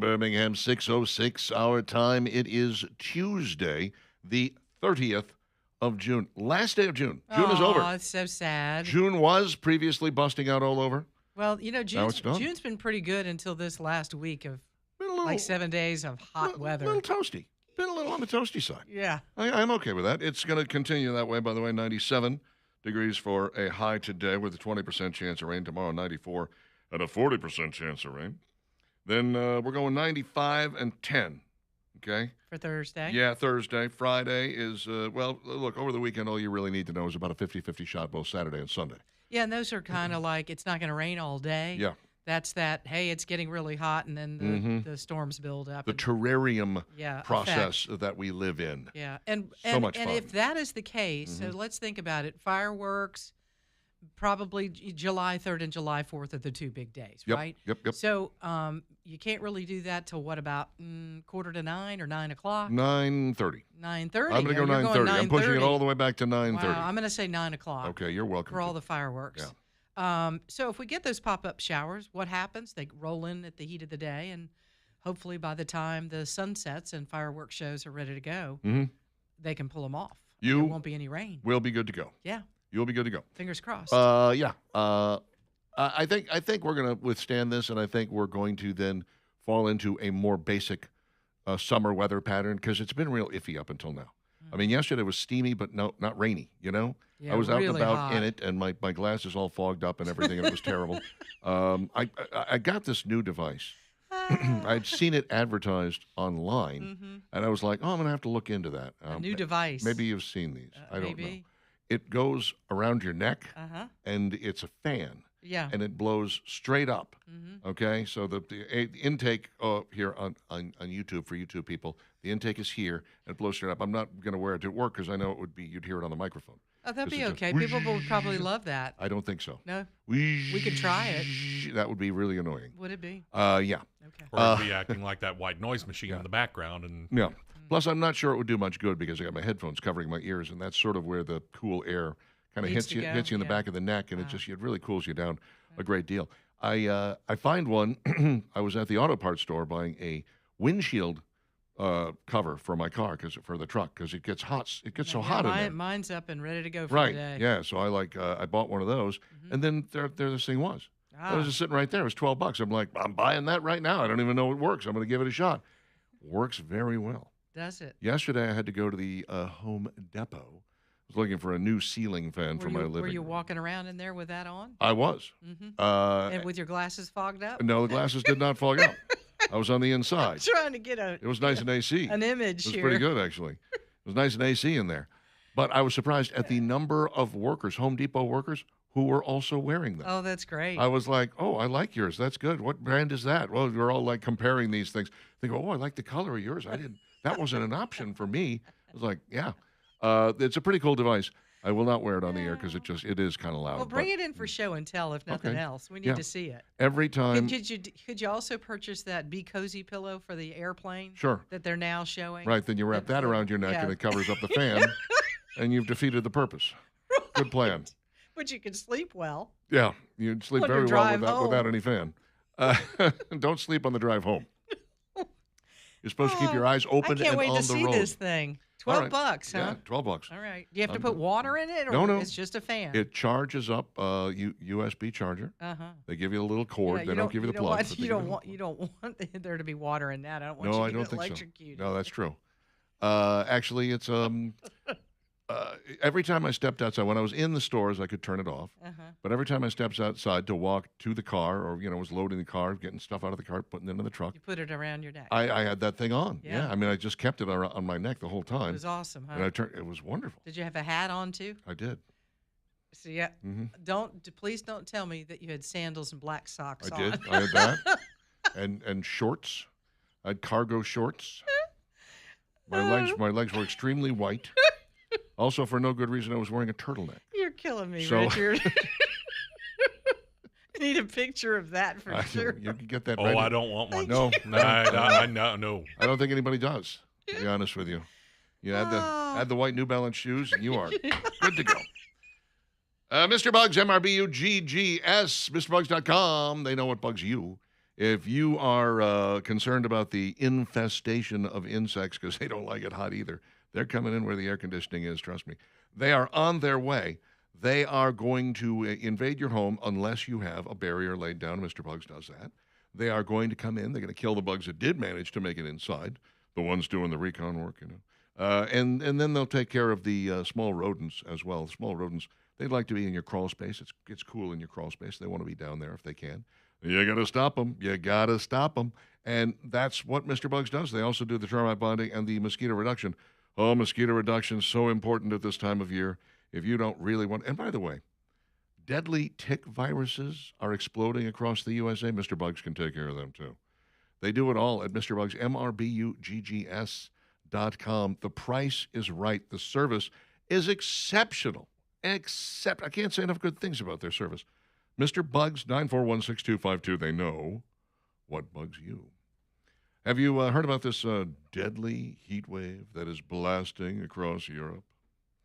Birmingham, 6:06 our time. It is Tuesday, the 30th of June. Last day of June. June is over. Oh, it's so sad. June was previously busting out all over. Well, you know, it's done. June's been pretty good until this last week of Been a little, like 7 days of hot weather. A little toasty. Been a little on the toasty side. Yeah. I'm okay with that. It's going to continue that way, by the way. 97 degrees for a high today with a 20% chance of rain. Tomorrow, 94 and a 40% chance of rain. Then we're going 95 and 10, okay? For Thursday? Yeah, Thursday. Friday is, well, look, over the weekend, all you really need to know is about a 50-50 shot both Saturday and Sunday. Yeah, and those are kind of like it's not going to rain all day. Yeah. That's that, hey, it's getting really hot, and then the storms build up. The terrarium process effect. that we live in. Yeah, and So much and fun. if that is the case, so let's think about it. Fireworks, probably July 3rd and July 4th are the two big days, Yep, right? yep. So you can't really do that till what, about 8:45 or 9 o'clock? 9:30. 9:30. I'm going to go 9:30. I'm pushing it all the way back to 9:30. Wow, I'm going to say 9 o'clock. Okay, you're welcome. For all the fireworks. Yeah. So if we get those pop-up showers, what happens? They roll in at the heat of the day, and hopefully by the time the sun sets and fireworks shows are ready to go, they can pull them off. There won't be any rain. We'll be good to go. Yeah. You'll be good to go. Fingers crossed. Yeah. I think we're going to withstand this, and I think we're going to then fall into a more basic summer weather pattern because it's been real iffy up until now. I mean, yesterday was steamy, but not rainy, you know? Yeah, I was out and really about hot. in it, and my glasses all fogged up and everything, and it was terrible. I got this new device. I'd seen it advertised online, and I was like, oh, I'm going to have to look into that. A new device. Maybe you've seen these. I don't know. maybe. It goes around your neck, Uh-huh. and it's a fan. Yeah. And it blows straight up. Okay, so the intake here on YouTube for YouTube people, the intake is here and it blows straight up. I'm not going to wear it to work because I know it would be you'd hear it on the microphone. Oh, that'd This be is okay. just People would probably love that. I don't think so. No? We could try it. That would be really annoying. Would it be? Yeah. Okay. Or it'd be acting like that white noise machine in the background. And Yeah. Plus, I'm not sure it would do much good because I got my headphones covering my ears, and that's sort of where the cool air kind of Needs hits to you go, hits you in the yeah. back of the neck, and it really cools you down a great deal. I find one. I was at the auto parts store buying a windshield cover for my car for the truck because it gets hot. It gets so hot in there. Mine's up and ready to go for Right. the day. Yeah. So I bought one of those, and then there this thing was. I was just sitting right there. It was $12. I'm like, I'm buying that right now. I don't even know it works. I'm going to give it a shot. Works very well. Does it? Yesterday, I had to go to the Home Depot. I was looking for a new ceiling fan for my living Were you room. walking around in there with that on? I was. And with your glasses fogged up? No, the glasses did not fog up. I was on the inside. Trying to get It was nice and AC. an image It was here. pretty good, actually. It was nice and AC in there. But I was surprised at the number of workers, Home Depot workers, who were also wearing them. Oh, that's great. I was like, oh, I like yours. That's good. What brand is that? Well, we're all like comparing these things. They go, oh, I like the color of yours. That wasn't an option for me. I was like, yeah. It's a pretty cool device. I will not wear it on the air because it is kind of loud. Well, bring but it in for show and tell, if nothing Okay. else. We need Yeah. to see it. every time. Could you also purchase that Be Cozy pillow for the airplane? Sure. That they're now showing? Right, then you wrap that around your neck yeah. and it covers up the fan, and you've defeated the purpose. Good plan. But you can sleep well. Yeah, you'd sleep On your very well drive without home. any fan. Don't sleep on the drive home. You're supposed to keep your eyes open I can't and wait on to the see road. this thing. All $12, right. huh? Yeah, $12. All right. Do you have to put water in it, or No. it's just a fan? It charges up USB charger. Uh-huh. They give you a little cord. Yeah, They don't give you the plug. but they You give don't want. You don't want there to be water in that. I don't want No, you I to don't get think so. electrocuted. No, that's true. Actually, it's every time I stepped outside, when I was in the stores, I could turn it off. Uh-huh. But every time I stepped outside to walk to the car, or was loading the car, getting stuff out of the car, putting it in the truck, You put it around your neck. I had that thing on. Yeah. I mean, I just kept it on my neck the whole It time, was awesome, huh? and I turned. It was wonderful. Did you have a hat on too? I did. So yeah. Mhm. Please don't tell me that you had sandals and black socks I on. did. I had that, and shorts. I had cargo shorts. My legs were extremely white. Also, for no good reason, I was wearing a turtleneck. You're killing me, So- Richard. I need a picture of that for sure. You can get that. oh, right I in. don't want one. No, No. I don't think anybody does. To be honest with you, you add the white New Balance shoes, and you are good to go. Mr. Bugs, MRBUGGS, MrBugs.com. They know what bugs you. If you are concerned about the infestation of insects because they don't like it hot either, they're coming in where the air conditioning is, trust me. They are on their way. They are going to invade your home unless you have a barrier laid down. Mr. Bugs does that. They are going to come in. They're going to kill the bugs that did manage to make it inside, the ones doing the recon work, and then they'll take care of the small rodents as well. Small rodents, they'd like to be in your crawl space. It's cool in your crawl space. They want to be down there if they can. You got to stop them. You got to stop them. And that's what Mr. Bugs does. They also do the termite bonding and the mosquito reduction. Oh, mosquito reduction is so important at this time of year. If you don't really want, and by the way, deadly tick viruses are exploding across the USA. Mr. Bugs can take care of them too. They do it all at Mr. Bugs, MRBUGGS.com. The price is right. The service is exceptional. I can't say enough good things about their service. Mr. Bugs, 941-6252. They know what bugs you. Have you heard about this deadly heat wave that is blasting across Europe?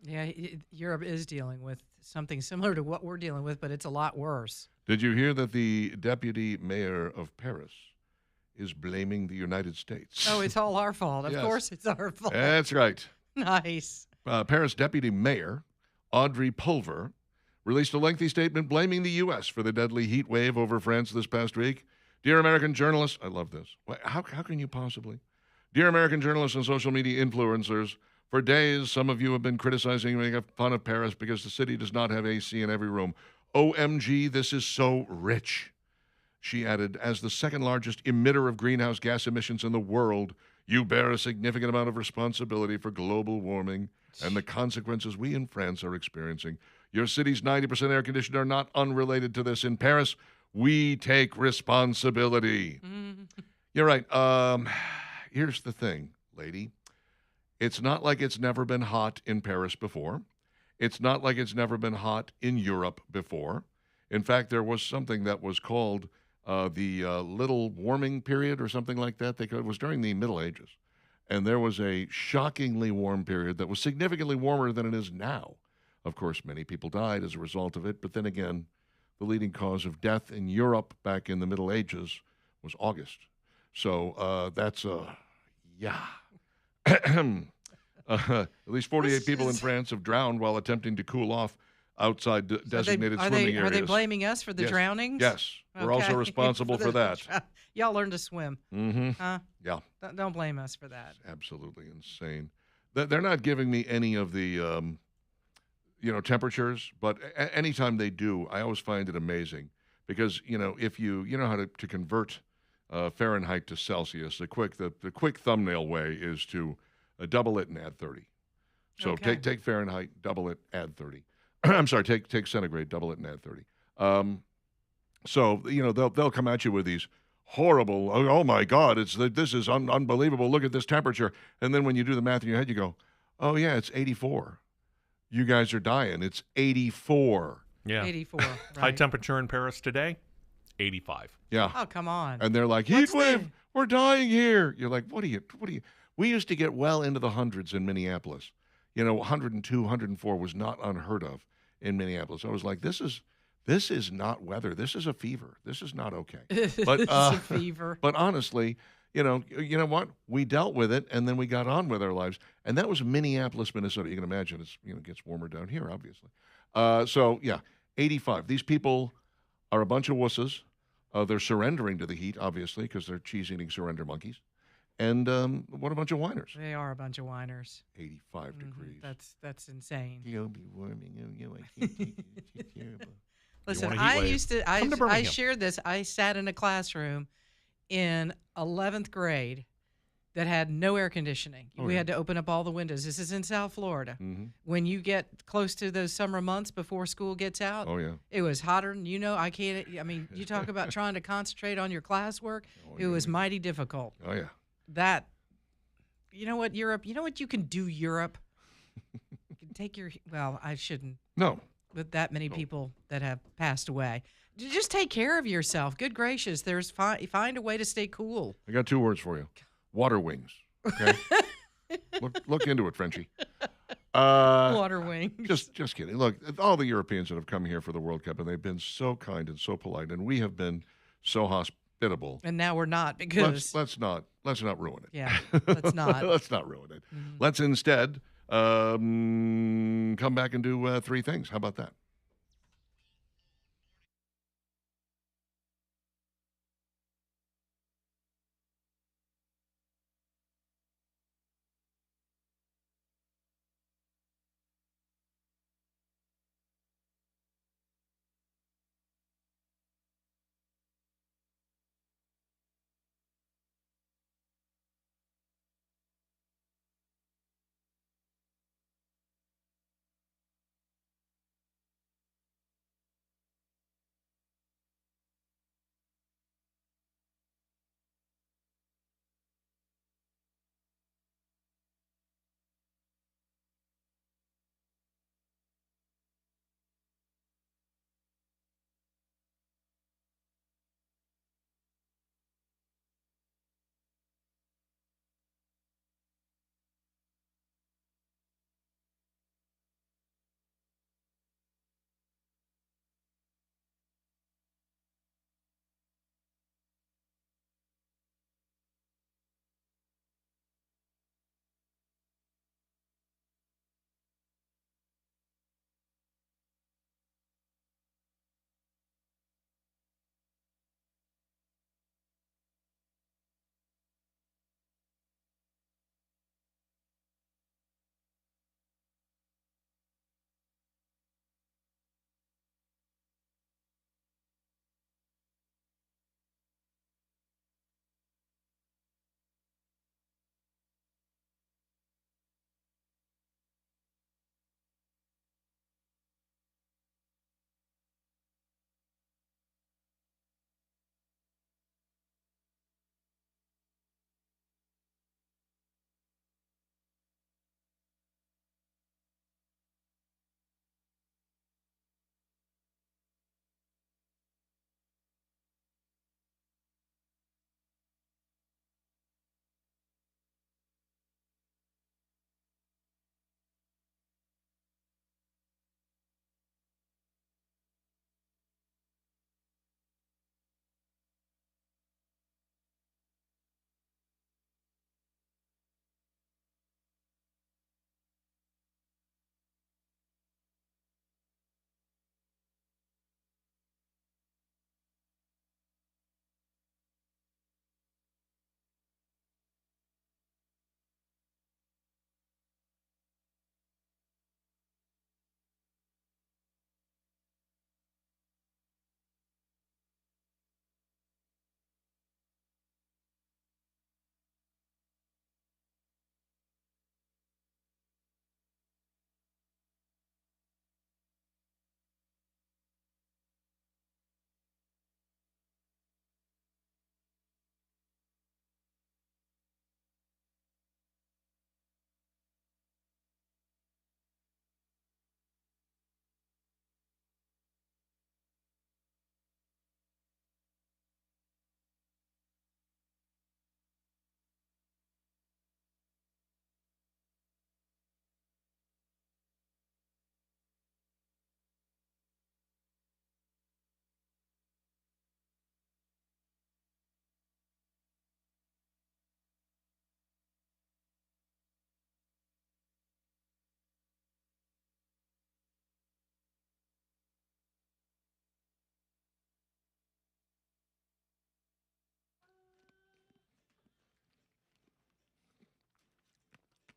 Yeah, Europe is dealing with something similar to what we're dealing with, but it's a lot worse. Did you hear that the deputy mayor of Paris is blaming the United States? Oh, it's all our fault. Of Yes. course it's our fault. That's right. Nice. Paris deputy mayor Audrey Pulver released a lengthy statement blaming the U.S. for the deadly heat wave over France this past week. Dear American journalists, I love this. How can you possibly? Dear American journalists and social media influencers, for days, some of you have been criticizing and making fun of Paris because the city does not have AC in every room. OMG, this is so rich. She added, as the second largest emitter of greenhouse gas emissions in the world, you bear a significant amount of responsibility for global warming and the consequences we in France are experiencing. Your city's 90% air conditioned are not unrelated to this. In Paris, we take responsibility. You're right. Here's the thing, lady. It's not like it's never been hot in Paris before. It's not like it's never been hot in Europe before. In fact, there was something that was called the little warming period or something like that. It was during the Middle Ages. And there was a shockingly warm period that was significantly warmer than it is now. Of course, many people died as a result of it. But then again, the leading cause of death in Europe back in the Middle Ages was August. So that's, yeah. At least 48 people in France have drowned while attempting to cool off outside designated swimming areas. Are they blaming us for the drownings? Yes. We're also responsible for that. Y'all learn to swim. Mm-hmm. Huh? Yeah. Don't blame us for that. It's absolutely insane. They're not giving me any of the, temperatures, but anytime they do, I always find it amazing because, if you know how to convert Fahrenheit to Celsius, the quick thumbnail way is to double it and add 30. So Okay. take Fahrenheit, double it, add 30. I'm sorry, take centigrade, double it, and add 30. So they'll come at you with these horrible. Oh my God, this is unbelievable. Look at this temperature, and then when you do the math in your head, you go, oh yeah, it's 84. You guys are dying. It's 84. Yeah. 84. High Right. temperature in Paris today, 85. Yeah. Oh, come on. And they're like, heat What's wave, the- we're dying here. You're like, what are you? We used to get well into the hundreds in Minneapolis. 102, 104 was not unheard of in Minneapolis. I was like, this is not weather. This is a fever. This is not okay. But It's a fever. But honestly, you know what? We dealt with it, and then we got on with our lives. And that was Minneapolis, Minnesota. You can imagine it gets warmer down here, obviously. So, yeah, 85. These people are a bunch of wusses. They're surrendering to the heat, obviously, because they're cheese-eating surrender monkeys. And what a bunch of whiners. They are a bunch of whiners. 85 degrees. That's insane. Global warming. Oh, I can't take it. It's terrible. Listen, want a heat I wave? used to. Come to I Birmingham. shared this. I sat in a classroom in 11th grade that had no air conditioning. Oh, We yeah. had to open up all the windows. This is in South Florida. Mm-hmm. When you get close to those summer months before school gets out, Oh, yeah. it was hotter than I can't. I mean, you talk about trying to concentrate on your classwork. Oh, It yeah, was yeah. mighty difficult. Oh, yeah. That, you know what, Europe? You know what you can do, Europe? You can take your. Well, I shouldn't. No. With that many people that have passed away, just take care of yourself. Good gracious, find a way to stay cool. I got two words for you. Water wings. Okay? look into it, Frenchie. Water wings. Just kidding. Look, all the Europeans that have come here for the World Cup, and they've been so kind and so polite, and we have been so biddable. And now we're not because Let's not ruin it. yeah, let's not. Let's not ruin it. Mhm. Let's instead come back and do 3 things. How about that?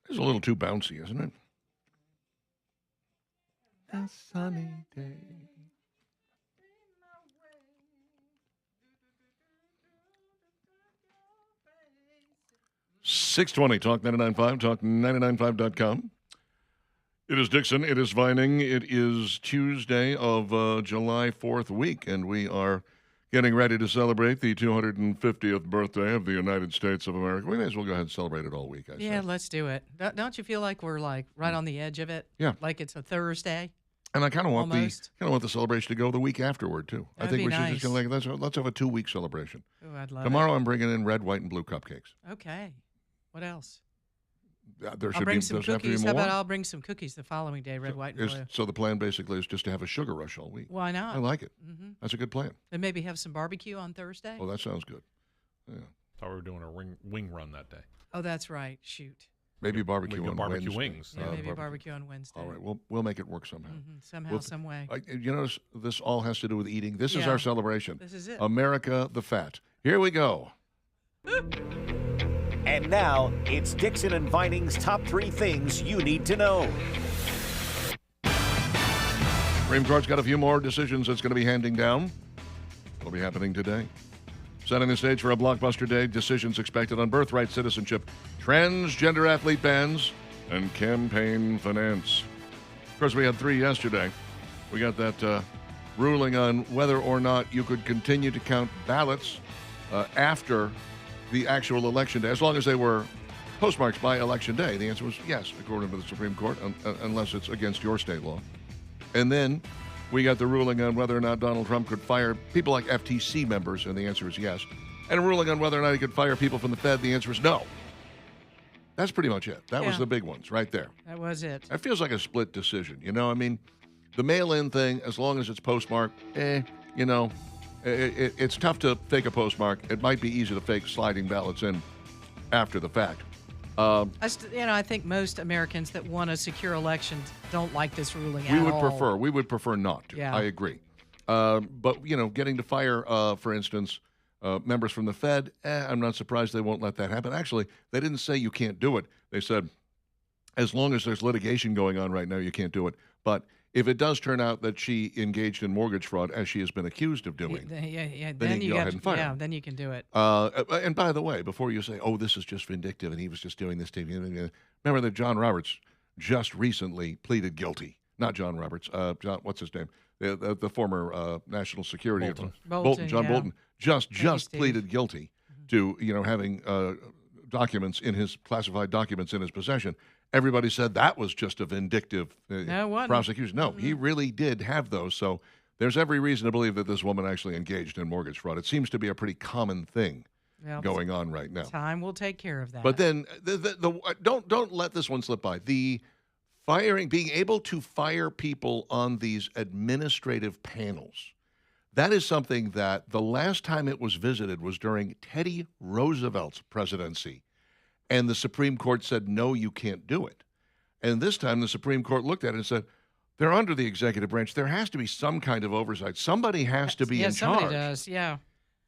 It's a little too bouncy, isn't it? A sunny day. 620 Talk 99.5, talk995.com. It is Dixon. It is Vining. It is Tuesday of July 4th week, and we are getting ready to celebrate the 250th birthday of the United States of America. We may as well go ahead and celebrate it all week, I Yeah, say. let's do it. Don't you feel like we're like right on the edge of it? Yeah. Like it's a Thursday? And I kind of want Almost. the celebration to go the week afterward too. I That'd think be we should just nice. let's have a 2-week celebration. Oh, I'd love Tomorrow I'm bringing in red, white, and blue cupcakes. it. Okay. What else? There I'll should bring be. some Does there have to be cookies. How more? about I'll bring some cookies the following day, red, white, and blue. So the plan basically is just to have a sugar rush all week. Why not? I like it. Mm-hmm. That's a good plan. And maybe have some barbecue on Thursday. Oh, that sounds good. Yeah. Thought we were doing a wing run that day. Oh, that's right. Shoot. Maybe barbecue We could on barbecue Wednesday. wings. Yeah, maybe barbecue. barbecue on Wednesday. All right, we'll make it work somehow. Somehow, Well, some way. You notice this all has to do with eating. This is Yeah. our celebration. This is it. America the Fat. Here we go. And now, it's Dixon and Vining's top 3 things you need to know. Supreme Court's got a few more decisions it's going to be handing down. It'll be happening today. Setting the stage for a blockbuster day, decisions expected on birthright citizenship, transgender athlete bans, and campaign finance. Of course, we had 3 yesterday. We got that ruling on whether or not you could continue to count ballots after the actual election day, as long as they were postmarks by election day. The answer was yes, according to the Supreme Court, unless it's against your state law. And then we got the ruling on whether or not Donald Trump could fire people like FTC members, and the answer is yes. And a ruling on whether or not he could fire people from the Fed, the answer is no. That's pretty much it. That was Yeah. the big ones right there. That was it. That feels like a split decision. You know, I mean, the mail-in thing, as long as it's postmarked, you know, it's tough to fake a postmark. It might be easy to fake sliding ballots in after the fact. I think most Americans that want a secure election don't like this ruling at all. We would prefer not to. Yeah. I agree. But, you know, getting to fire, for instance, members from the Fed, I'm not surprised they won't let that happen. Actually, they didn't say you can't do it. They said, as long as there's litigation going on right now, you can't do it. But if it does turn out that she engaged in mortgage fraud, as she has been accused of doing, Yeah. Then you can go ahead and fire Yeah, him. then you can do it. and by the way, before you say, oh, this is just vindictive and he was just doing this to you, remember that John Roberts just recently pleaded guilty. Not John Roberts. What's his name? The former national security Bolton. John yeah. Bolton just Steve. pleaded guilty to having classified documents in his possession. Everybody said that was just a vindictive No, it wasn't. prosecution. No, he really did have those. So there's every reason to believe that this woman actually engaged in mortgage fraud. It seems to be a pretty common thing Well, going on right now. Time will take care of that. But then don't let this one slip by. The firing, being able to fire people on these administrative panels, that is something that the last time it was visited was during Teddy Roosevelt's presidency. And the Supreme Court said, no, you can't do it. And this time the Supreme Court looked at it and said, they're under the executive branch. There has to be some kind of oversight. Somebody has to be in charge. somebody does. Yeah.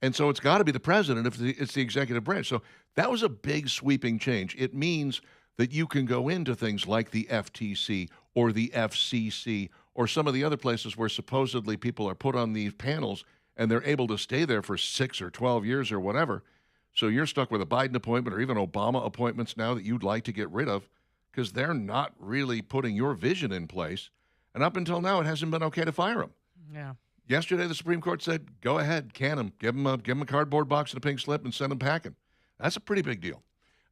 And so it's got to be the president if it's the executive branch. So that was a big sweeping change. It means that you can go into things like the FTC or the FCC or some of the other places where supposedly people are put on these panels and they're able to stay there for 6 or 12 years or whatever. So you're stuck with a Biden appointment or even Obama appointments now that you'd like to get rid of because they're not really putting your vision in place. And up until now, it hasn't been okay to fire them. Yeah. Yesterday, the Supreme Court said, go ahead, can them. Give them a cardboard box and a pink slip and send them packing. That's a pretty big deal.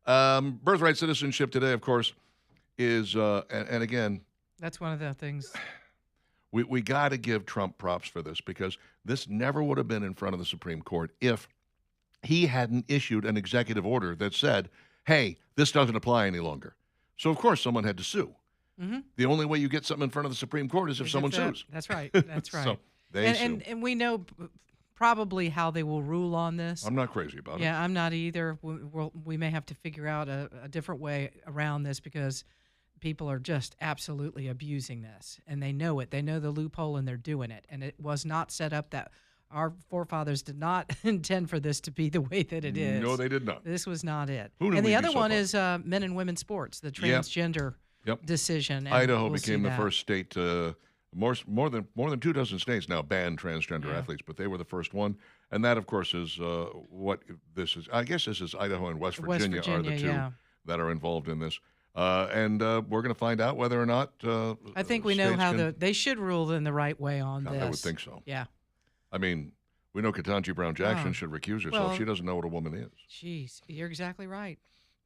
Birthright citizenship today, of course, is, and again, That's one of the things. we got to give Trump props for this because this never would have been in front of the Supreme Court if he hadn't issued an executive order that said, hey, this doesn't apply any longer. So, of course, someone had to sue. Mm-hmm. The only way you get something in front of the Supreme Court is if someone sues. That's right. That's right. So they sue. and we know probably how they will rule on this. I'm not crazy about it. Yeah, I'm not either. We may have to figure out a different way around this because people are just absolutely abusing this, and they know it. They know the loophole, and they're doing it. And it was not set up that our forefathers did not intend for this to be the way that it is. No, they did not. This was not it. Who knew And the we'd other be so one far? is men and women's sports, the transgender decision. And Idaho we'll see became the that. first state to more than 2 dozen states now ban transgender athletes, but they were the first one. And that, of course, is what this is. I guess this is Idaho and West Virginia are the two yeah. that are involved in this. And we're going to find out whether or not. I think we know states how can, they should rule in the right way on this. I would think so. Yeah. I mean, we know Ketanji Brown Jackson Oh. should recuse herself. Well- She doesn't know what a woman is. Jeez, you're exactly right.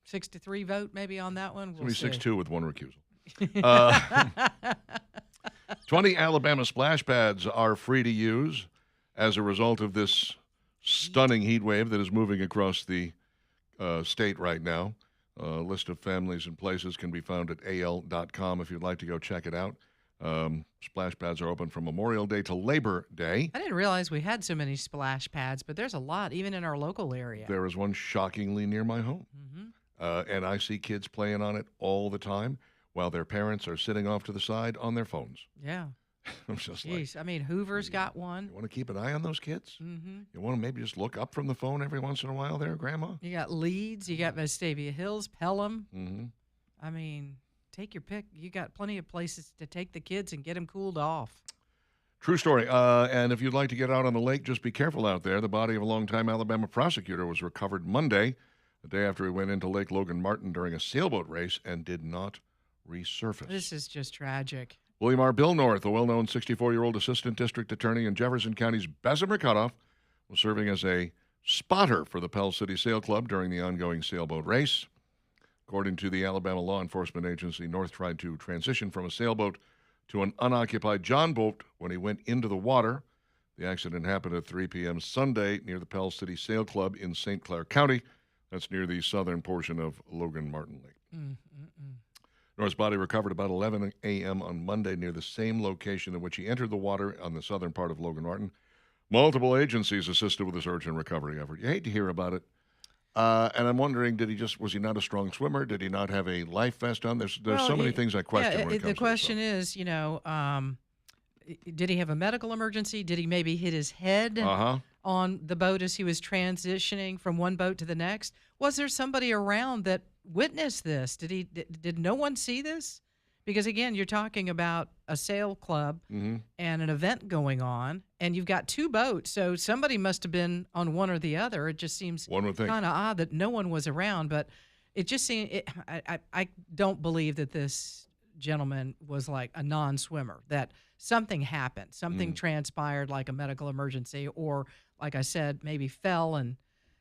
6-3 vote maybe on that one. We'll It's see. going to be 6-2 with one recusal. 20 Alabama splash pads are free to use as a result of this stunning heat wave that is moving across the state right now. List of families and places can be found at al.com if you'd like to go check it out. Splash pads are open from Memorial Day to Labor Day. I didn't realize we had so many splash pads, but there's a lot, even in our local area. There is one shockingly near my home. And I see kids playing on it all the time while their parents are sitting off to the side on their phones. Yeah. I'm just Jeez. I mean, Hoover's got one. You want to keep an eye on those kids? Mm-hmm. You want to maybe just look up from the phone every once in a while there, Grandma? You got Leeds. You got Vestavia Hills, Pelham. Mm-hmm. I mean, take your pick. You got plenty of places to take the kids and get them cooled off. True story. And if you'd like to get out on the lake, just be careful out there. The body of a longtime Alabama prosecutor was recovered Monday, the day after he went into Lake Logan Martin during a sailboat race and did not resurface. This is just tragic. William R. Bill North, a well-known 64-year-old assistant district attorney in Jefferson County's Bessemer Cutoff, was serving as a spotter for the Pell City Sail Club during the ongoing sailboat race. According to the Alabama law enforcement agency, North tried to transition from a sailboat to an unoccupied John boat when he went into the water. The accident happened at 3 p.m. Sunday near the Pell City Sail Club in St. Clair County. That's near the southern portion of Logan Martin Lake. North's body recovered about 11 a.m. on Monday near the same location in which he entered the water on the southern part of Logan Martin. Multiple agencies assisted with the search and recovery effort. You hate to hear about it. And I'm wondering, was he not a strong swimmer? Did he not have a life vest on? There's so many things I question when it comes to the question is, did he have a medical emergency? Did he maybe hit his head on the boat as he was transitioning from one boat to the next? Was there somebody around that witnessed this? Did no one see this? Because again, you're talking about a sail club and an event going on, and you've got two boats, so somebody must have been on one or the other. It just seems kind of odd that no one was around, but it just seemed. I don't believe that this gentleman was like a non-swimmer. That something happened, something transpired, like a medical emergency, or like I said, maybe fell and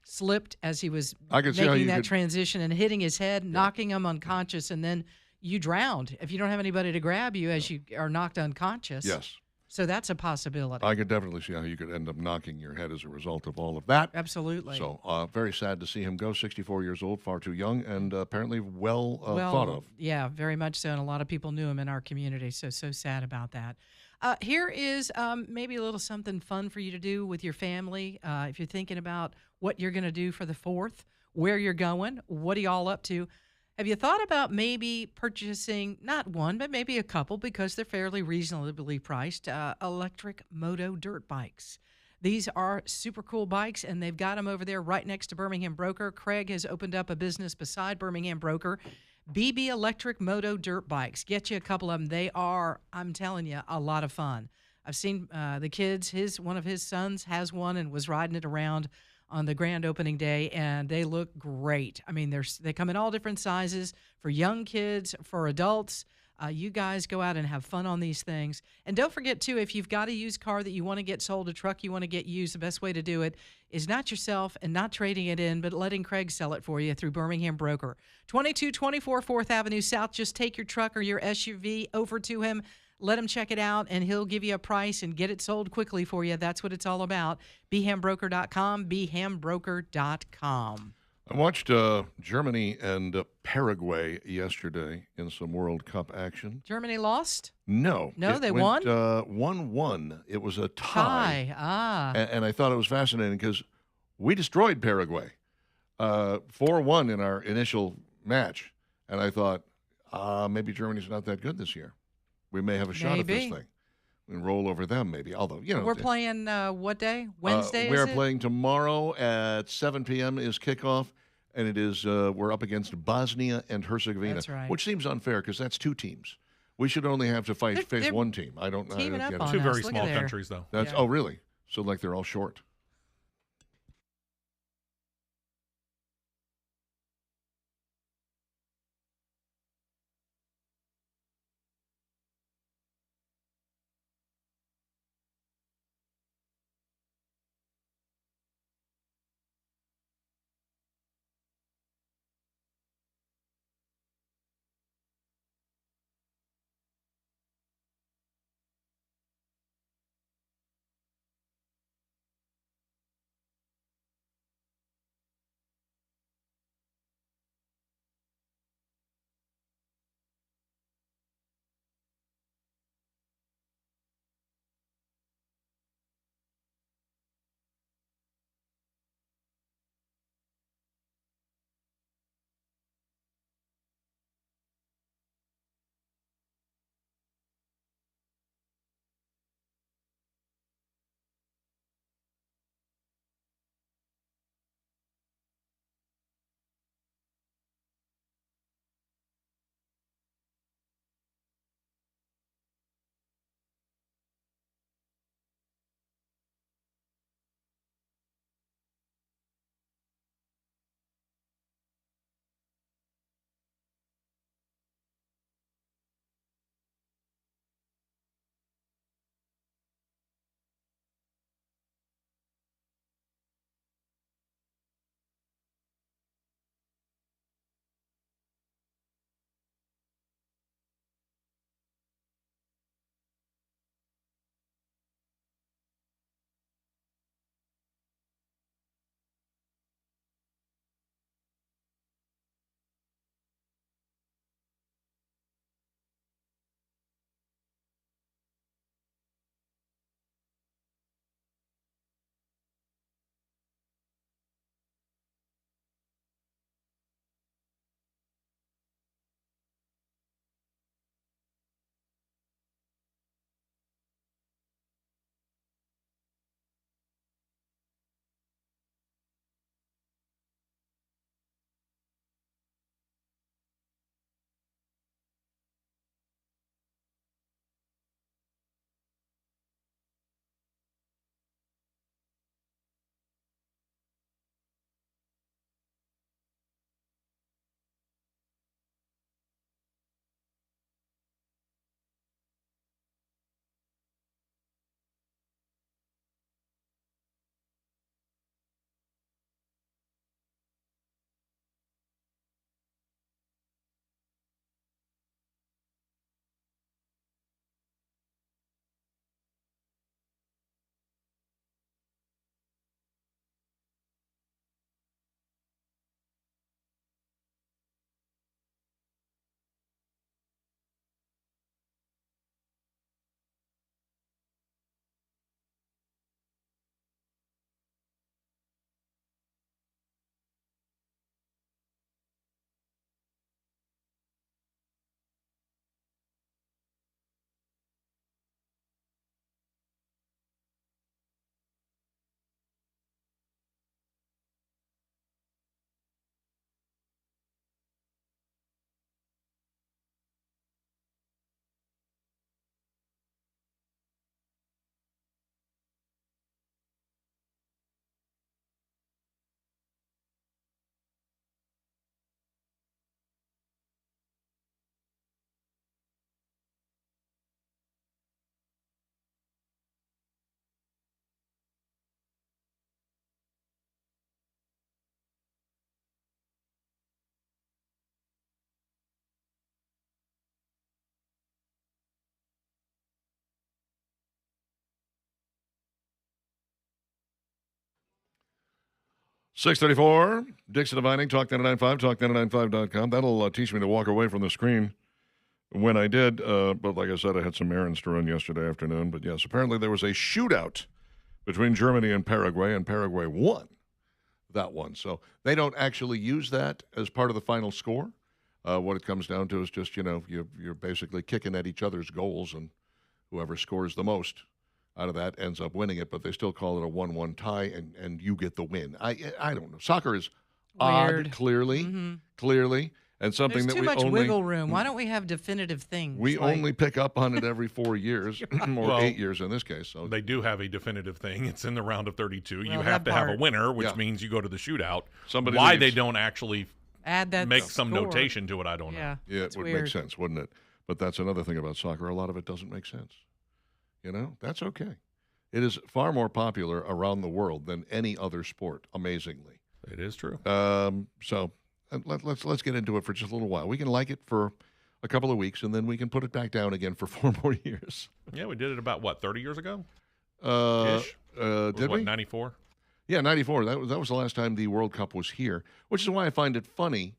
slipped as he was making that transition and hitting his head, knocking him unconscious, and then you drowned if you don't have anybody to grab you as you are knocked unconscious. Yes. So that's a possibility. I could definitely see how you could end up knocking your head as a result of all of that. Absolutely. So very sad to see him go, 64 years old, far too young, and apparently well thought of. Yeah, very much so, and a lot of people knew him in our community, so sad about that. Here is maybe a little something fun for you to do with your family. If you're thinking about what you're going to do for the 4th, where you're going, what are you all up to? Have you thought about maybe purchasing not one, but maybe a couple, because they're fairly reasonably priced, electric moto dirt bikes? These are super cool bikes, and they've got them over there right next to Birmingham Broker. Craig has opened up a business beside Birmingham Broker. BB Electric Moto Dirt Bikes. Get you a couple of them. They are, I'm telling you, a lot of fun. I've seen the kids. One of his sons has one and was riding it around on the grand opening day, and they look great. I mean, they come in all different sizes for young kids, for adults. You guys go out and have fun on these things. And don't forget, too, if you've got a used car that you want to get sold, a truck you want to get used, the best way to do it is not yourself and not trading it in, but letting Craig sell it for you through Birmingham Broker. 2224 4th Avenue South. Just take your truck or your SUV over to him. Let him check it out, and he'll give you a price and get it sold quickly for you. That's what it's all about. BehamBroker.com, BehamBroker.com. I watched Germany and Paraguay yesterday in some World Cup action. Germany lost? No. They won? 1-1. It was a tie. And I thought it was fascinating because we destroyed Paraguay 4-1 in our initial match. And I thought, maybe Germany's not that good this year. We may have a shot at this thing. We can roll over them, maybe. Although, we're playing what day? Wednesday. We're playing tomorrow at 7 p.m. is kickoff, and it is we're up against Bosnia and Herzegovina, that's right. Which seems unfair because that's two teams. We should only have to face one team. I don't get it. Two very small countries, though. Oh, really? So like they're all short. 634, Dixon and Vining, Talk 995, talk995.com. That'll teach me to walk away from the screen when I did. But like I said, I had some errands to run yesterday afternoon. But yes, apparently there was a shootout between Germany and Paraguay won that one. So they don't actually use that as part of the final score. What it comes down to is just, you're basically kicking at each other's goals, and whoever scores the most out of that ends up winning it, but they still call it a 1-1 tie, and you get the win. I don't know. Soccer is Weird. odd, clearly, and something There's that too we much only wiggle room. Why don't we have definitive things? we only pick up on it every 4 years, or Well, 8 years in this case. So They do have a definitive thing. It's in the round of 32. Well, You that have to have a part. winner, which Yeah. means you go to the shootout. Somebody Why leaves. they don't actually add that make some score. notation to it, I don't know. Yeah, yeah, it it's would weird. make sense, wouldn't it? But that's another thing about soccer. A lot of it doesn't make sense. That's okay. It is far more popular around the world than any other sport, amazingly. It is true. So let's get into it for just a little while. We can like it for a couple of weeks, and then we can put it back down again for 4 more years. Yeah, we did it about, 30 years ago? Ish. Was Did what, we? 94? Yeah, 94. That was the last time the World Cup was here, which is why I find it funny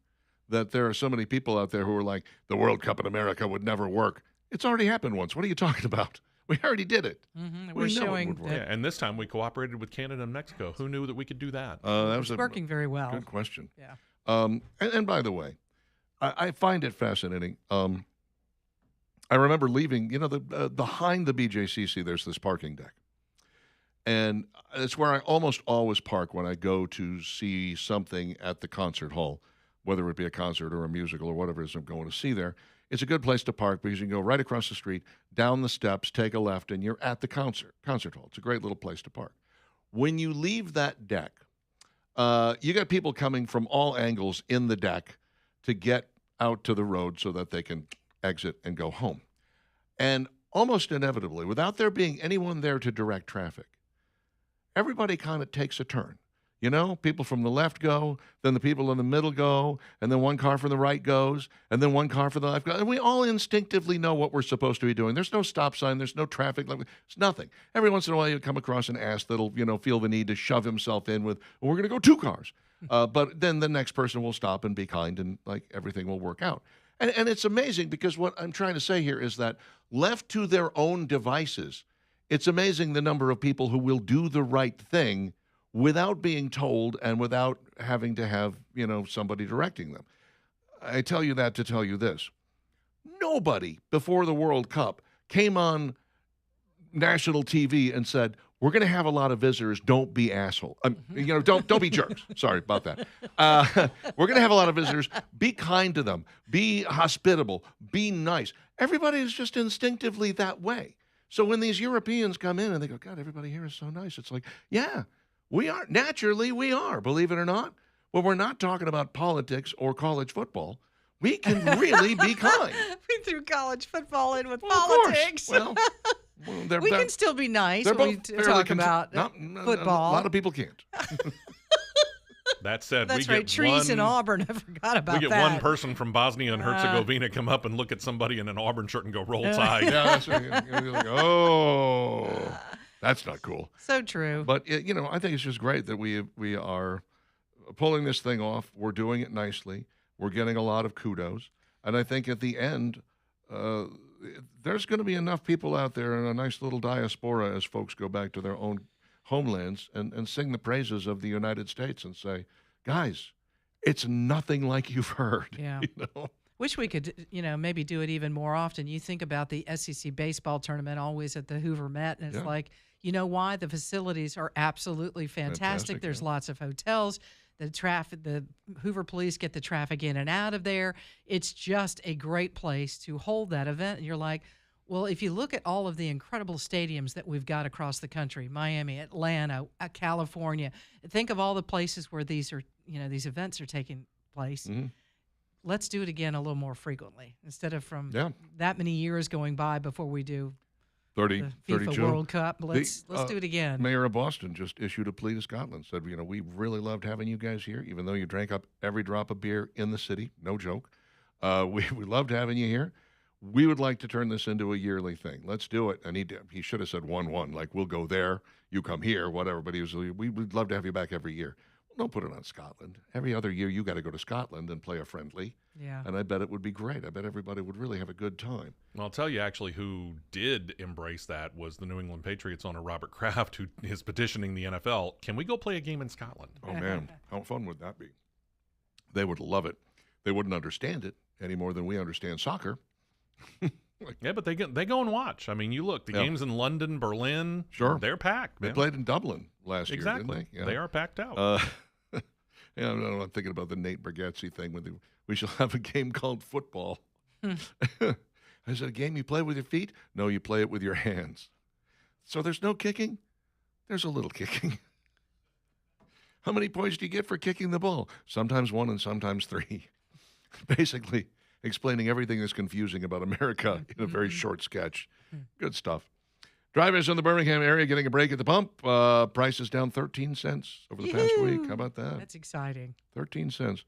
that there are so many people out there who are like, the World Cup in America would never work. It's already happened once. What are you talking about? We already did it. Mm-hmm. We We're know it showing would work. Yeah, and this time we cooperated with Canada and Mexico. Who knew that we could do that? That was it's working very well. good question. Yeah. And by the way, I find it fascinating. I remember leaving, behind the BJCC, there's this parking deck. And it's where I almost always park when I go to see something at the concert hall, whether it be a concert or a musical or whatever it is I'm going to see there. It's a good place to park because you can go right across the street, down the steps, take a left, and you're at the concert hall. It's a great little place to park. When you leave that deck, you got people coming from all angles in the deck to get out to the road so that they can exit and go home. And almost inevitably, without there being anyone there to direct traffic, everybody kind of takes a turn. People from the left go, then the people in the middle go, and then one car from the right goes, and then one car from the left goes. And we all instinctively know what we're supposed to be doing. There's no stop sign. There's no traffic. It's nothing. Every once in a while, you come across an ass that'll, feel the need to shove himself in with, well, we're going to go 2 cars. But then the next person will stop and be kind, and, everything will work out. And it's amazing because what I'm trying to say here is that left to their own devices, it's amazing the number of people who will do the right thing without being told and without having to have, somebody directing them. I tell you that to tell you this. Nobody before the World Cup came on national TV and said, we're going to have a lot of visitors. Don't be asshole. Don't be jerks. Sorry about that. We're going to have a lot of visitors. Be kind to them. Be hospitable. Be nice. Everybody is just instinctively that way. So when these Europeans come in and they go, God, everybody here is so nice. It's like, yeah, we are. Naturally, we are, believe it or not. When we're not talking about politics or college football, we can really be kind. We threw college football in with Well, of course. politics. Well, we can still be nice they're when we both fairly talk about football. A lot of people can't. That said, That's we right. get Trees in one, Auburn. I forgot about we that. get one person from Bosnia and Herzegovina come up and look at somebody in an Auburn shirt and go, roll tide. Yeah, that's right. You're like, oh, that's not cool. So true. But I think it's just great that we are pulling this thing off. We're doing it nicely. We're getting a lot of kudos, and I think at the end, there's going to be enough people out there in a nice little diaspora as folks go back to their own homelands and sing the praises of the United States and say, guys, it's nothing like you've heard. Yeah. You Wish we could, maybe do it even more often. You think about the SEC baseball tournament always at the Hoover Met, and it's like, why? The facilities are absolutely fantastic. There's lots of hotels. The Hoover police get the traffic in and out of there. It's just a great place to hold that event. And you're like, well, if you look at all of the incredible stadiums that we've got across the country, Miami, Atlanta, California, think of all the places where these these events are taking place. Mm-hmm. Let's do it again a little more frequently instead of from Yeah. that many years going by before we do 30, the FIFA 32. World Cup. Let's do it again. Mayor of Boston just issued a plea to Scotland. Said, we really loved having you guys here, even though you drank up every drop of beer in the city. No joke. We loved having you here. We would like to turn this into a yearly thing. Let's do it. And he should have said 1-1, like we'll go there, you come here, whatever. But we would love to have you back every year. Don't put it on Scotland. Every other year, you got to go to Scotland and play a friendly. Yeah. And I bet it would be great. I bet everybody would really have a good time. Well, I'll tell you actually who did embrace that was the New England Patriots owner Robert Kraft, who is petitioning the NFL. Can we go play a game in Scotland? Oh, man. How fun would that be? They would love it. They wouldn't understand it any more than we understand soccer. Yeah, but they go and watch. I mean, you look, the games in London, Berlin, Sure. they're packed. They Man. played in Dublin last Exactly. year, didn't they? Yeah. They are packed out. Yeah, I'm thinking about the Nate Bargatze thing. We shall have a game called football. I said, a game you play with your feet? No, you play it with your hands. So there's no kicking? There's a little kicking. How many points do you get for kicking the ball? Sometimes 1 and sometimes 3. Basically explaining everything that's confusing about America in a very short sketch. Good stuff. Drivers in the Birmingham area getting a break at the pump. Prices down 13 cents over the past week. How about that? That's exciting. 13 cents.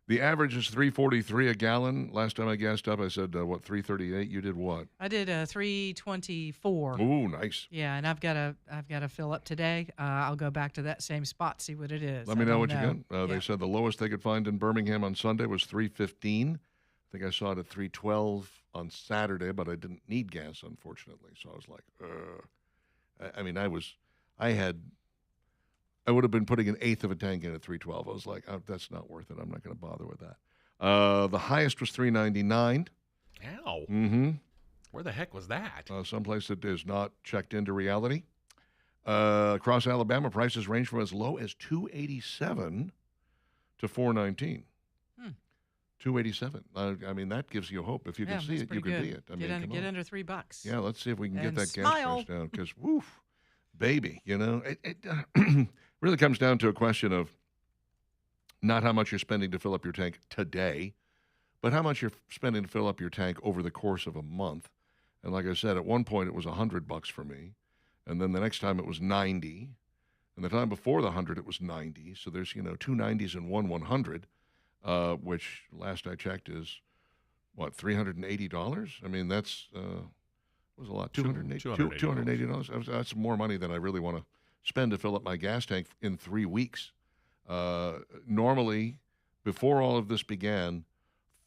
The average is $3.43 a gallon. Last time I gassed up, I said, $3.38? You did what? I did a 324. Ooh, nice. Yeah, and I've got to fill up today. I'll go back to that same spot, see what it is. Let me know what you don't got. They said the lowest they could find in Birmingham on Sunday was $3.15. I think I saw it at $3.12 on Saturday, but I didn't need gas, unfortunately. So I was like, I would have been putting an eighth of a tank in at $3.12. I was like, oh, that's not worth it. I'm not going to bother with that. The highest was $3.99. Ow. Mm-hmm. Where the heck was that? Someplace that is not checked into reality. Across Alabama, prices range from as low as $2.87 to $4.19. $2.87. I mean, that gives you hope. If you can see it, you can be it. I mean, get under $3. Yeah, let's see if we can get And that smile. gas price down. Because, woof, baby, it really comes down to a question of not how much you're spending to fill up your tank today, but how much you're spending to fill up your tank over the course of a month. And like I said, at one point it was $100 for me, and then the next time it was 90, and the time before the 100 it was 90. So there's 2 90s and 100. Which last I checked is what, $380? I mean, that's was a lot. $280. That's more money than I really want to spend to fill up my gas tank in 3 weeks. Normally, before all of this began,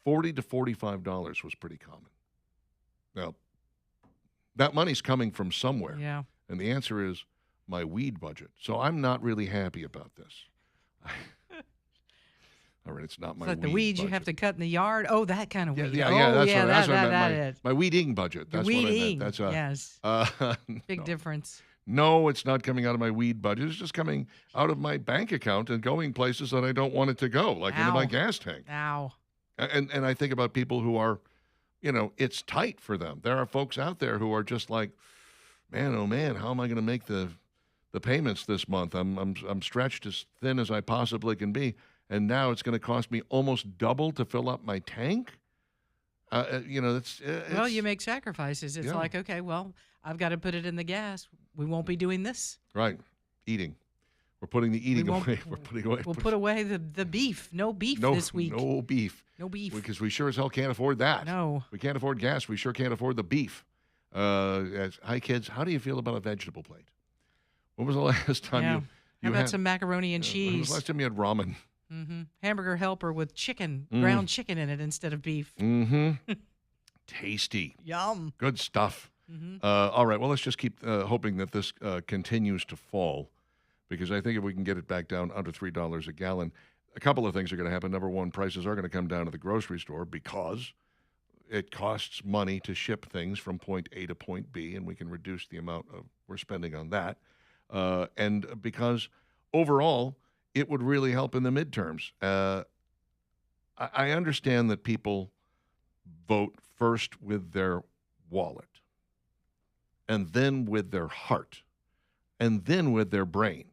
$40 to $45 was pretty common. Now, that money's coming from somewhere, Yeah. and the answer is my weed budget. So I'm not really happy about this. All right, it's not my It's like the weed weeds you budget. have to cut in the yard. Oh, that kind of weed. Yeah, oh, that's yeah, what, that's what I that meant. is. My weed eating budget. That's weed what I meant. eating. That's Yes. Big no. difference. No, it's not coming out of my weed budget. It's just coming out of my bank account and going places that I don't want it to go, like into my Ow. gas tank. Ow. And I think about people who are, it's tight for them. There are folks out there who are just like, man, oh man, how am I going to make the payments this month? I'm stretched as thin as I possibly can be, and now it's going to cost me almost double to fill up my tank. It's Well, you make sacrifices. It's Yeah. like, okay, well, I've got to put it in the gas. We won't be doing this. right. Eating. We're putting the eating won't- away. We're putting away. We'll put away the beef. No beef this week. No beef. No beef. Because we sure as hell can't afford that. No. We can't afford gas. We sure can't afford the beef. Hi, kids. How do you feel about a vegetable plate? When was the last time Yeah. you How about had some macaroni and when was cheese? the last time you had ramen? Hamburger helper with chicken, ground chicken in it instead of beef. Mm-hmm. Tasty. Yum. Good stuff. All right. Well, let's just keep hoping that this continues to fall, because I think if we can get it back down under $3 a gallon, a couple of things are going to happen. Number one, prices are going to come down at the grocery store because it costs money to ship things from point A to point B, and we can reduce the amount we're spending on that. And because overall, it would really help in the midterms. I understand that people vote first with their wallet, and then with their heart, and then with their brain.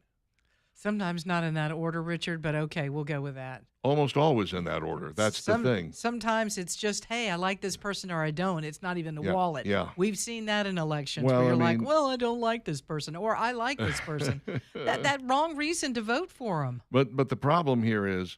Sometimes not in that order, Richard, but okay, we'll go with that. Almost always in that order. That's the thing. Sometimes it's just, hey, I like this person or I don't. It's not even the Yeah, wallet. yeah. We've seen that in elections Well, where you're I like, mean- well, I don't like this person or I like this person. that wrong reason to vote for them. But the problem here is,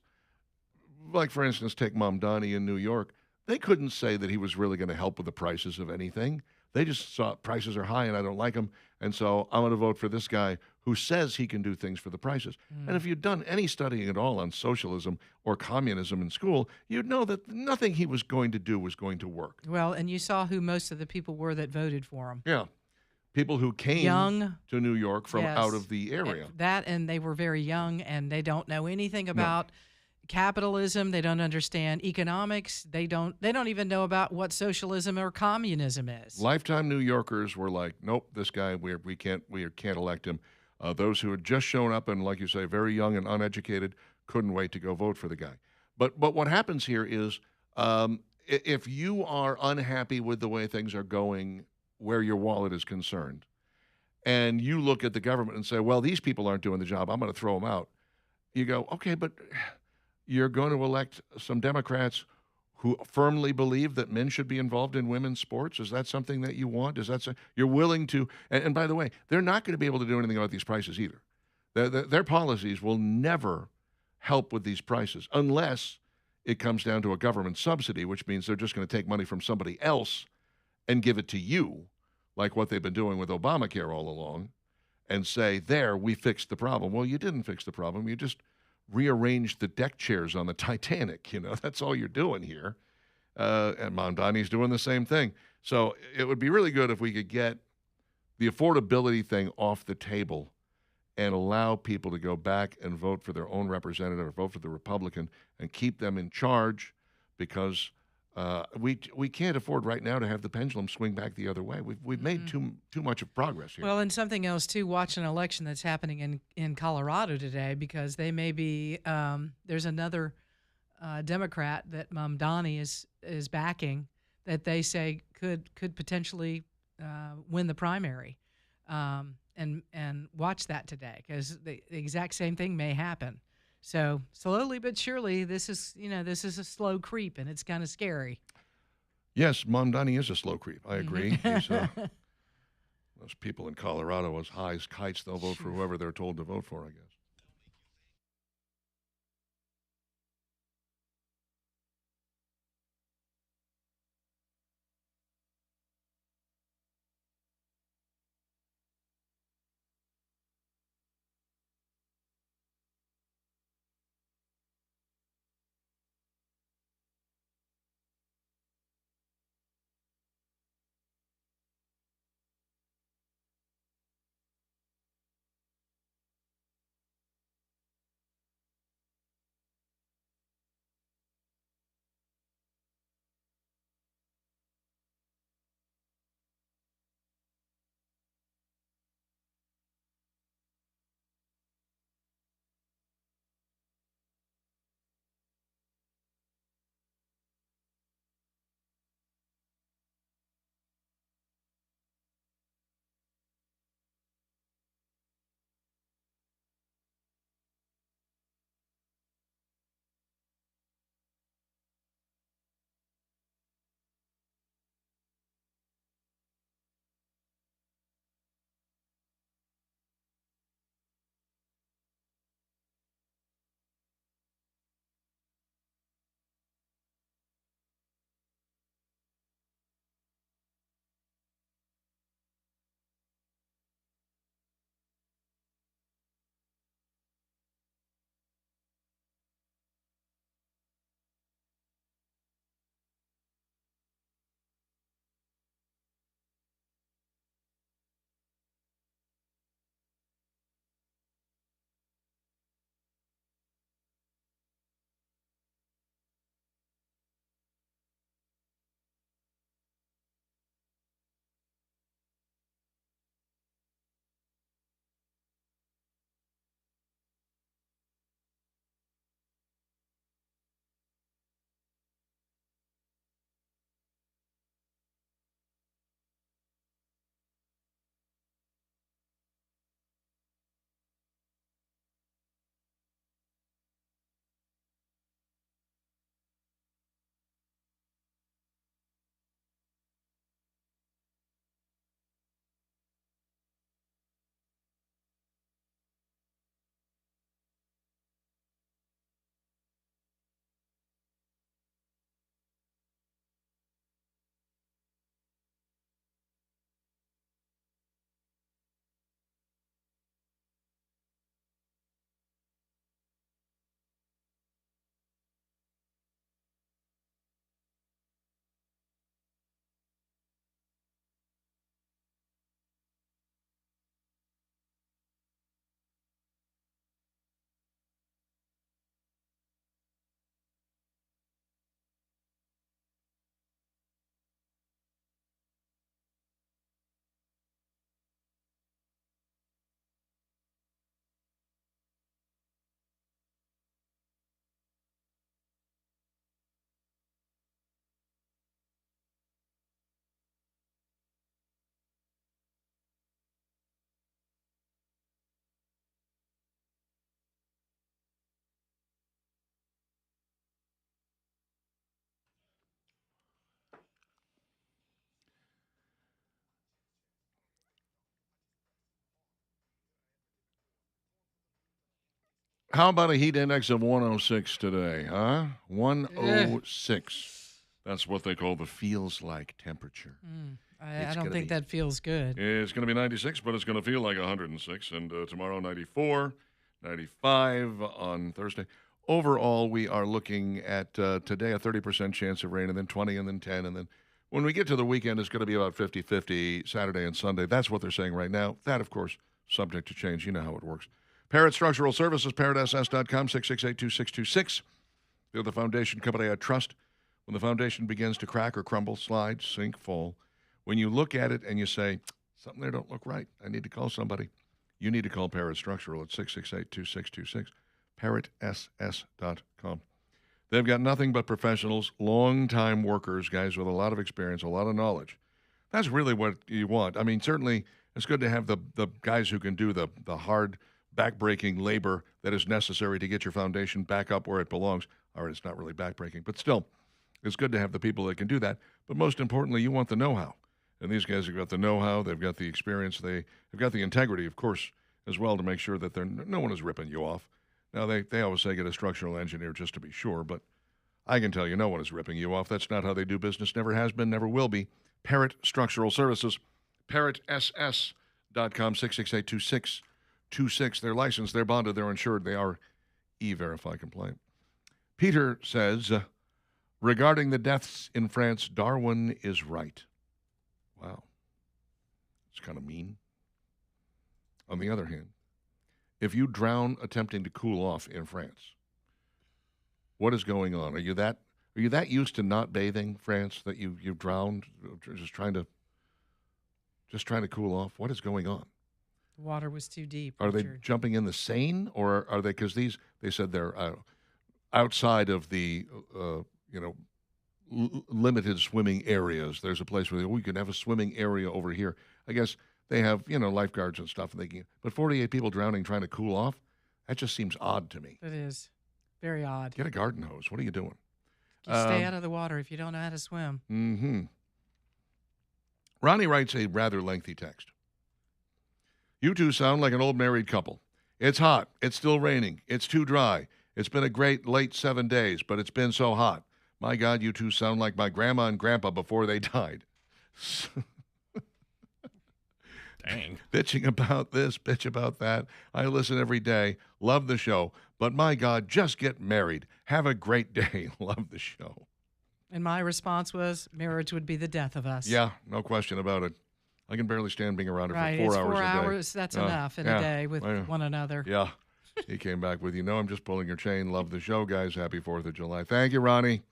like, for instance, take Mamdani in New York. They couldn't say that he was really going to help with the prices of anything. They just saw prices are high and I don't like them. And so I'm going to vote for this guy who says he can do things for the prices. And if you'd done any studying at all on socialism or communism in school, you'd know that nothing he was going to do was going to work. Well, and you saw who most of the people were that voted for him. Yeah. People who came Young. to New York from Yes. out of the area. And they were very young, and they don't know anything about capitalism. They don't understand economics. They don't even know about what socialism or communism is. Lifetime New Yorkers were like, nope, this guy, we can't elect him. Those who had just shown up and, like you say, very young and uneducated, couldn't wait to go vote for the guy. But what happens here is if you are unhappy with the way things are going where your wallet is concerned, and you look at the government and say, well, these people aren't doing the job, I'm going to throw them out. You go, okay, but you're going to elect some Democrats who firmly believe that men should be involved in women's sports? Is that something that you want? Is that you're willing to? And by the way, they're not going to be able to do anything about these prices either. Their policies will never help with these prices unless it comes down to a government subsidy, which means they're just going to take money from somebody else and give it to you, like what they've been doing with Obamacare all along, and say, there, we fixed the problem. Well, you didn't fix the problem. You just rearranged the deck chairs on the Titanic. That's all you're doing here. And Mamdani's doing the same thing. So it would be really good if we could get the affordability thing off the table and allow people to go back and vote for their own representative or vote for the Republican and keep them in charge, because we can't afford right now to have the pendulum swing back the other way. We've made too much of progress here. Well, and something else too. Watch an election that's happening in Colorado today, because they may be there's another Democrat that Mamdani is backing that they say could potentially win the primary, and watch that today, because the exact same thing may happen. So slowly but surely, this is a slow creep, and it's kind of scary. Yes, Mamdani is a slow creep. I agree. He's, those people in Colorado, as high as kites, they'll vote for whoever they're told to vote for, I guess. How about a heat index of 106 today, huh? 106. That's what they call the feels like temperature. I don't think that feels good. It's going to be 96, but it's going to feel like 106. And tomorrow, 94, 95 on Thursday. Overall, we are looking at today a 30% chance of rain, and then 20, and then 10. And then when we get to the weekend, it's going to be about 50-50 Saturday and Sunday. That's what they're saying right now. That, of course, subject to change. You know how it works. Parrott Structural Services, parrottss.com, 668-2626. They're the foundation company I trust. When the foundation begins to crack or crumble, slide, sink, fall, when you look at it and you say, something there don't look right, I need to call somebody, you need to call Parrott Structural at 668-2626, parrottss.com. They've got nothing but professionals, long-time workers, guys with a lot of experience, a lot of knowledge. That's really what you want. I mean, certainly it's good to have the guys who can do the hard, back-breaking labor that is necessary to get your foundation back up where it belongs. Or it's not really back-breaking, but still, it's good to have the people that can do that. But most importantly, you want the know-how. And these guys have got the know-how, they've got the experience, they've got the integrity, of course, as well, to make sure that no one is ripping you off. Now, they always say get a structural engineer just to be sure, but I can tell you no one is ripping you off. That's not how they do business, never has been, never will be. Parrott Structural Services, parrottss.com, 668-2626. They're licensed, they're bonded, they're insured, they are E-Verify compliant. Peter says, regarding the deaths in France, Darwin is right. Wow. It's kind of mean. On the other hand, if you drown attempting to cool off in France, what is going on? Are you that used to not bathing, France, that you've drowned just trying to cool off? What is going on? The water was too deep. Are they jumping in the Seine, or are they, because they said they're outside of the limited swimming areas. There's a place where we can have a swimming area over here. I guess they have lifeguards and stuff, and they can. But 48 people drowning trying to cool off, that just seems odd to me. It is very odd. Get a garden hose. What are you doing? Just stay out of the water if you don't know how to swim. Mm-hmm. Ronnie writes a rather lengthy text. You two sound like an old married couple. It's hot. It's still raining. It's too dry. It's been a great late 7 days, but it's been so hot. My God, you two sound like my grandma and grandpa before they died. Dang. Bitching about this, bitch about that. I listen every day. Love the show. But my God, just get married. Have a great day. Love the show. And my response was, marriage would be the death of us. Yeah, no question about it. I can barely stand being around her right, for 4 it's hours 4 a day. hours. That's enough in a day with one another. Yeah. He came back with, I'm just pulling your chain. Love the show, guys. Happy 4th of July. Thank you, Ronnie.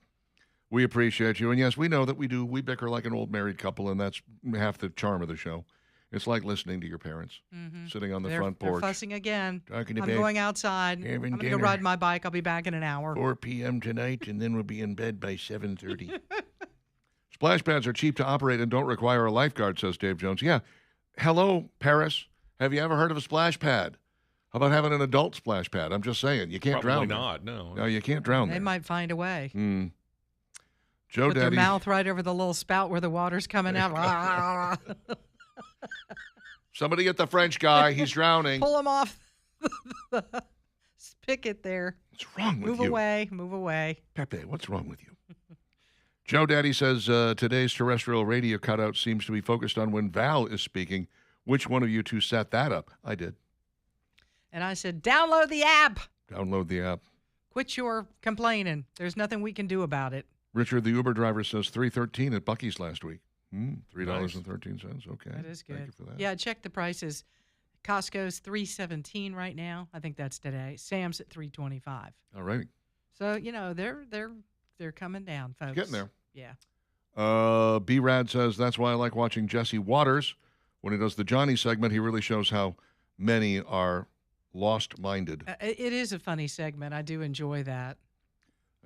We appreciate you. And yes, we know that we do. We bicker like an old married couple, and that's half the charm of the show. It's like listening to your parents sitting on the front porch. They're fussing again. I'm going outside. I'm going to go ride my bike. I'll be back in an hour. 4 p.m. tonight, and then we'll be in bed by 7:30. Splash pads are cheap to operate and don't require a lifeguard, says Dave Jones. Yeah. Hello, Paris. Have you ever heard of a splash pad? How about having an adult splash pad? I'm just saying. You can't drown. Probably not, no. No, you can't drown They there. might find a way. Joe Put Daddy. their mouth right over the little spout where the water's coming out. Somebody get the French guy. He's drowning. Pull him off the spigot there. What's wrong with Move you? away. Move away. Pepe, what's wrong with you? Joe Daddy says today's terrestrial radio cutout seems to be focused on when Val is speaking. Which one of you two set that up? I did. And I said, download the app. Download the app. Quit your complaining. There's nothing we can do about it. Richard, the Uber driver, says $3.13 at Buc-ee's last week. $3.13. Okay. That is good. Thank you for that. Yeah, check the prices. Costco's $3.17 right now. I think that's today. Sam's at $3.25. All right. So they're coming down, folks. Getting there. Yeah. B-Rad says that's why I like watching Jesse Waters. When he does the Johnny segment, he really shows how many are lost-minded. It is a funny segment. I do enjoy that.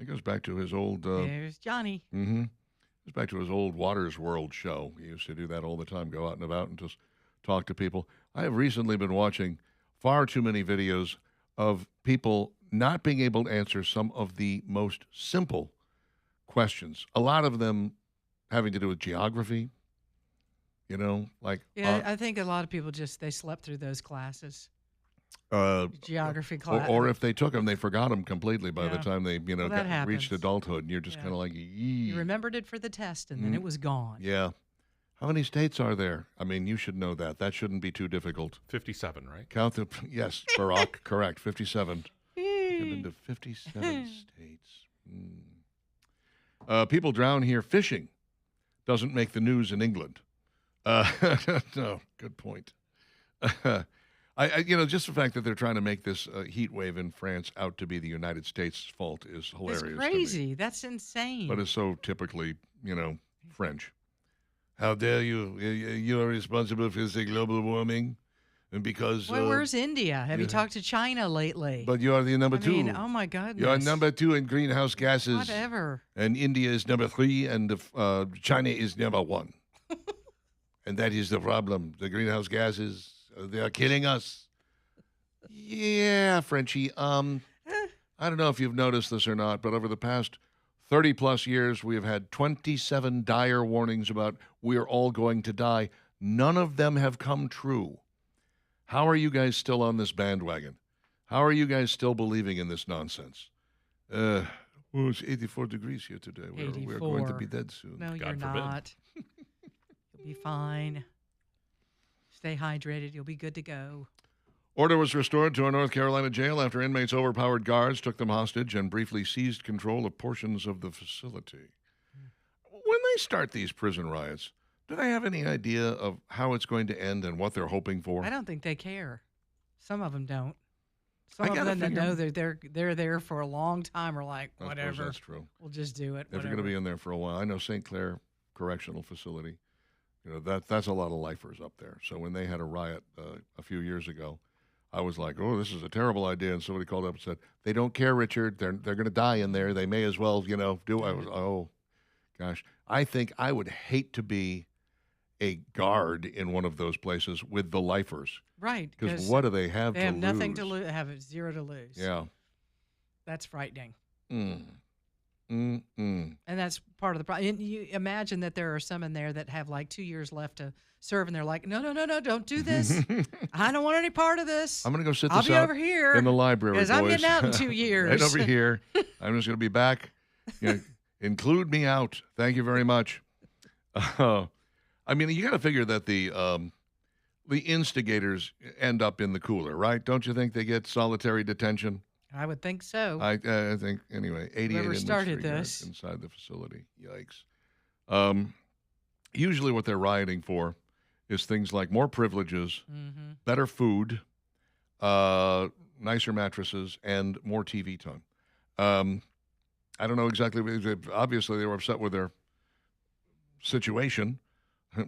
It goes back to his old... There's Johnny. Mm-hmm. It goes back to his old Waters World show. He used to do that all the time, go out and about and just talk to people. I have recently been watching far too many videos of people not being able to answer some of the most simple questions. A lot of them having to do with geography, I think a lot of people they slept through those classes. Geography class. Or if they took them, they forgot them completely by the Yeah. time they, Well, that reached happens. adulthood, and you're just Yeah. kind of like, yee. You remembered it for the test, and then it was gone. Yeah. How many states are there? I mean, you should know that. That shouldn't be too difficult. 57, right? Count the yes, Barack, correct. 57. I've been to 57 states. People drown here fishing. Doesn't make the news in England. No, good point. Just the fact that they're trying to make this heat wave in France out to be the United States' fault is hilarious. It's to me. crazy. That's insane. But it's so typically, French. How dare you? You are responsible for the global warming, and because. Well, where's India? Have you yeah. talked to China lately? But you are the number two. Oh my goodness. You are number 2 in greenhouse gases. Whatever. And India is number 3, and China is number 1. And that is the problem. The greenhouse gases, they are killing us. Yeah, Frenchie. I don't know if you've noticed this or not, but over the past 30-plus years, we have had 27 dire warnings about we're all going to die. None of them have come true. How are you guys still on this bandwagon? How are you guys still believing in this nonsense? It's 84 degrees here today. We're going to be dead soon. No, you're God forbid. not. You'll be fine. Stay hydrated. You'll be good to go. Order was restored to a North Carolina jail after inmates overpowered guards, took them hostage, and briefly seized control of portions of the facility. When they start these prison riots, do they have any idea of how it's going to end and what they're hoping for? I don't think they care. Some of them don't. I Some of gotta them that figure- know they're there for a long time are like, I suppose whatever. that's true. We'll just do it. If you're going to whatever. be in there for a while, I know St. Clair Correctional Facility. That's a lot of lifers up there. So when they had a riot a few years ago, I was like, "Oh, this is a terrible idea." And somebody called up and said, "They don't care, Richard. They're going to die in there. They may as well, do." I was, oh, gosh. I think I would hate to be a guard in one of those places with the lifers. Right. Because what do they have They to have lose? nothing to lose. Have zero to lose. Yeah. That's frightening. And And that's part of the problem. You imagine that there are some in there that have like 2 years left to serve, and they're like, no, don't do this. I don't want any part of this. I'm going to go sit I'll this be out over here in the library, boys. because I'm getting out in 2 years. Right over here. I'm just going to be back. Include me out. Thank you very much. I mean, you got to figure that the instigators end up in the cooler, right? Don't you think they get solitary detention? I would think so. I think, anyway, 88 Whoever inmates started figure this. inside the facility. Yikes. Usually what they're rioting for is things like more privileges, better food, nicer mattresses, and more TV time. I don't know exactly. Obviously, they were upset with their situation.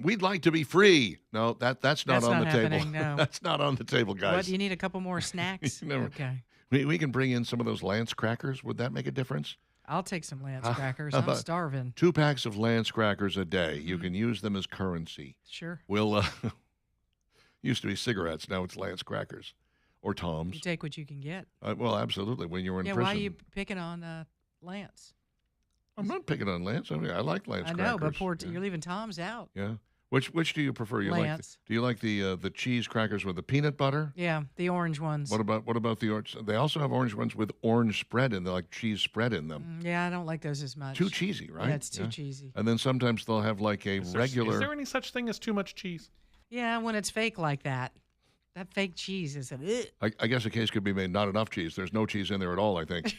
We'd like to be free. No, that's not on the table. No. That's not on the table, guys. What, you need a couple more snacks? Okay. We can bring in some of those Lance crackers. Would that make a difference? I'll take some Lance How crackers. about I'm starving. 2 packs of Lance crackers a day. You can use them as currency. Sure. We'll used to be cigarettes. Now it's Lance crackers or Toms. You take what you can get. Well, absolutely. When you were in Yeah, prison. why are you picking on Lance? I'm not picking on Lance. I mean, I like Lance I crackers. know, but yeah. you're leaving Tom's out. Yeah. Which do you prefer? Lance. Do you like the cheese crackers with the peanut butter? Yeah, the orange ones. What about the orange? They also have orange ones with orange spread in them, like cheese spread in them. Yeah, I don't like those as much. Too cheesy, right? Yeah, it's too cheesy. And then sometimes they'll have like a Is regular. there any such thing as too much cheese? Yeah, when it's fake like that. That fake cheese is I guess a case could be made not enough cheese. There's no cheese in there at all, I think. To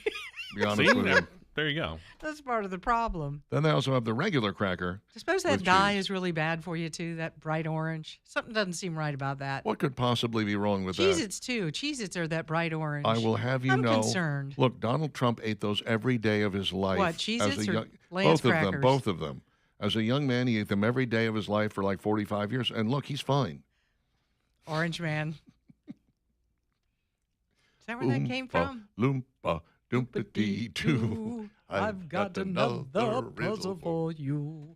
be honest See? with you. There you go. That's part of the problem. Then they also have the regular cracker. I suppose that With dye cheese. is really bad for you too. That bright orange. Something doesn't seem right about that. What could possibly be wrong with that? Cheez-Its too. Cheez-Its are that bright orange. I will have you I'm know. concerned. Look, Donald Trump ate those every day of his life. What, as Cheez-Its a or young- Lance both of them. crackers? Both of them. As a young man, he ate them every day of his life for like 45 years. And look, he's fine. Orange man. Is that where that came from? Loompa, doompa-dee-doo. I've got another puzzle for you.